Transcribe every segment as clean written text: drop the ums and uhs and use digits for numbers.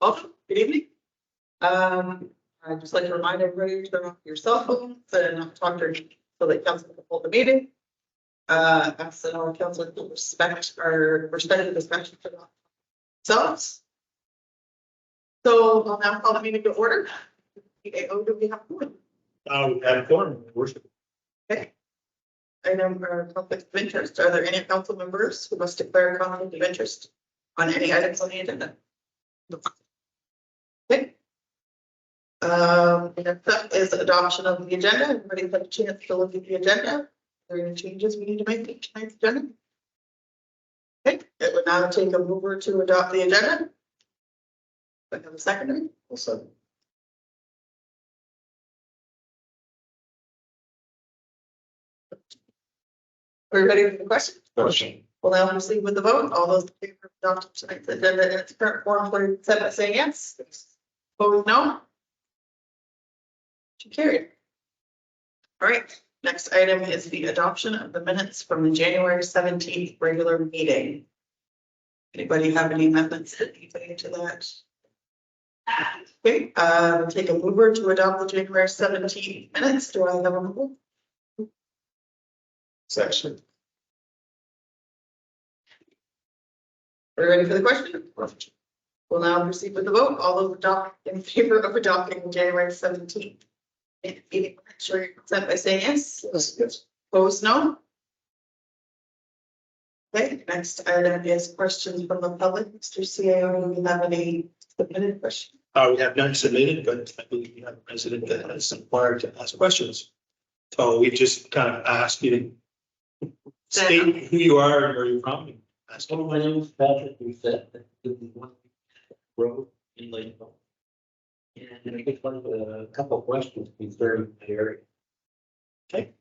Welcome, good evening. I'd just like to remind everybody to turn off your cell phones and not talk during so that council can hold the meeting. Ask that our council to respect the discussion for themselves. So I'll now call the meeting to order. PAO, do we have one? We have quorum, worship. Okay. Item or conflict of interest. Are there any council members who must declare a conflict of interest on any items on the agenda? Okay. Next up is adoption of the agenda. Everybody's had a chance to look at the agenda. Are there any changes we need to make to tonight's agenda? Okay, it would now take a mover to adopt the agenda. I have a seconder. Also. Are you ready for the question? Question. We'll now proceed with the vote. All those in favor of adopting tonight's agenda in its current form, please set by saying yes. Opposed, no. Carried. All right, next item is the adoption of the minutes from the January 17th regular meeting. Anybody have any amendments that need to into that? Okay, take a mover to adopt the January 17th minutes. Do I have a mover? Section. Are you ready for the question? We'll now proceed with the vote. All those in favor of adopting the January 17th meeting, sure you consent by saying yes. Yes. Opposed, no. Okay, next item is questions from the public. Mr. CAO, do you have any submitted questions? We have none submitted, but I believe we have a resident that has inquired to ask questions. So we just kind of asked you to state who you are and where you're from. Ask So my name is Patrick. We said that this is one road in Lakeville. And I just wanted a couple of questions concerning my area. Okay.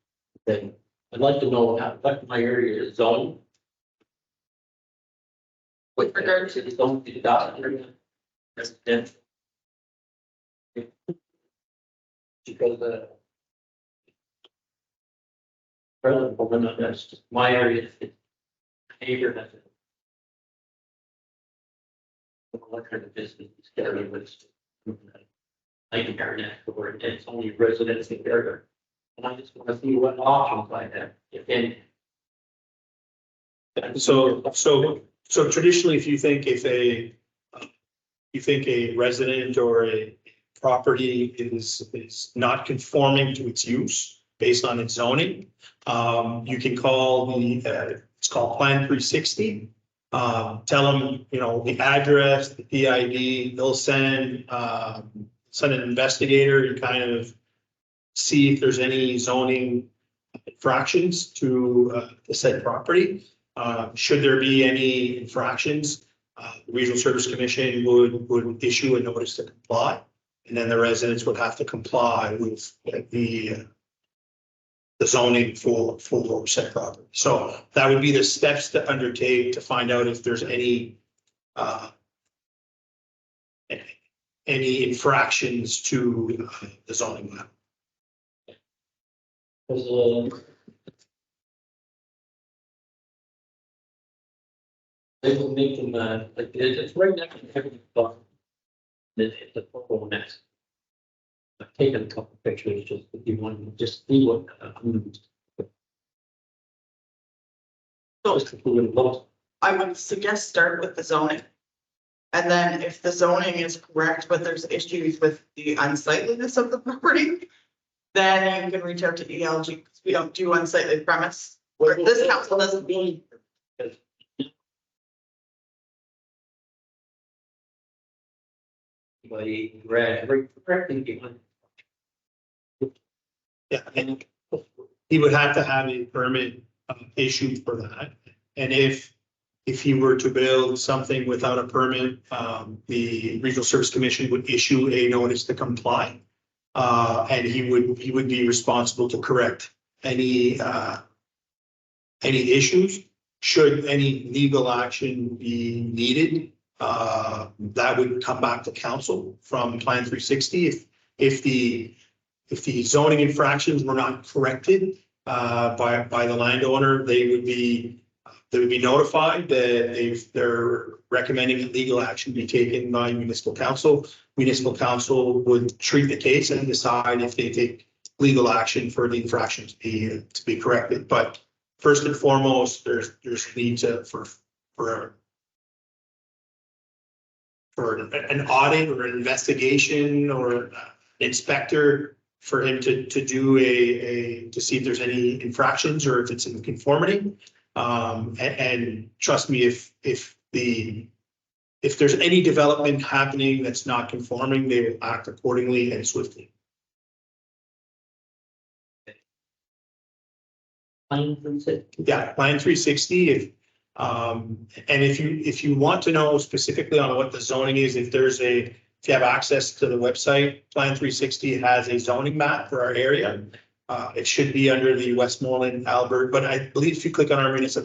Then I'd like to know what my area is zoned. With regard to the zone to the dot area. Residential. Because present woman, that's just my area. Neighbor has it. What kind of business is carrying with like an area next door, and it's only residential area. And I just want to see what options I have, if any. So traditionally, if you think a resident or a property is not conforming to its use based on its zoning, you can call it's called Plan 360. Tell them, the address, the PID, they'll send an investigator to kind of see if there's any zoning infractions to the said property. Should there be any infractions, the Regional Service Commission would issue a notice to comply, and then the residents would have to comply with the zoning for said property. So that would be the steps to undertake to find out if there's any infractions to the zoning map. They will make them like it's right next to everything. It's a photo next. I've taken a couple pictures just if you want to just see what I would suggest start with the zoning. And then if the zoning is correct, but there's issues with the unsightliness of the property, then you can reach out to ELG because we don't do unsightly premise. Where this council doesn't mean. Yeah, and he would have to have a permit issued for that. And if he were to build something without a permit, the Regional Service Commission would issue a notice to comply. And he would be responsible to correct any issues. Should any legal action be needed, that would come back to council from Plan 360. If the zoning infractions were not corrected by the landowner, they would be they would be notified that they're recommending that legal action be taken by municipal council. Municipal council would treat the case and decide if they take legal action for the infraction to be corrected. But first and foremost, there's need to for an audit or an investigation or an inspector for him to do to see if there's any infractions or if it's in conformity. And trust me, if there's any development happening that's not conforming, they will act accordingly and swiftly. Yeah, Plan 360. If you want to know specifically on what the zoning is, if you have access to the website, Plan 360 has a zoning map for our area. It should be under the Westmoreland, Albert, but I believe if you click on our municipal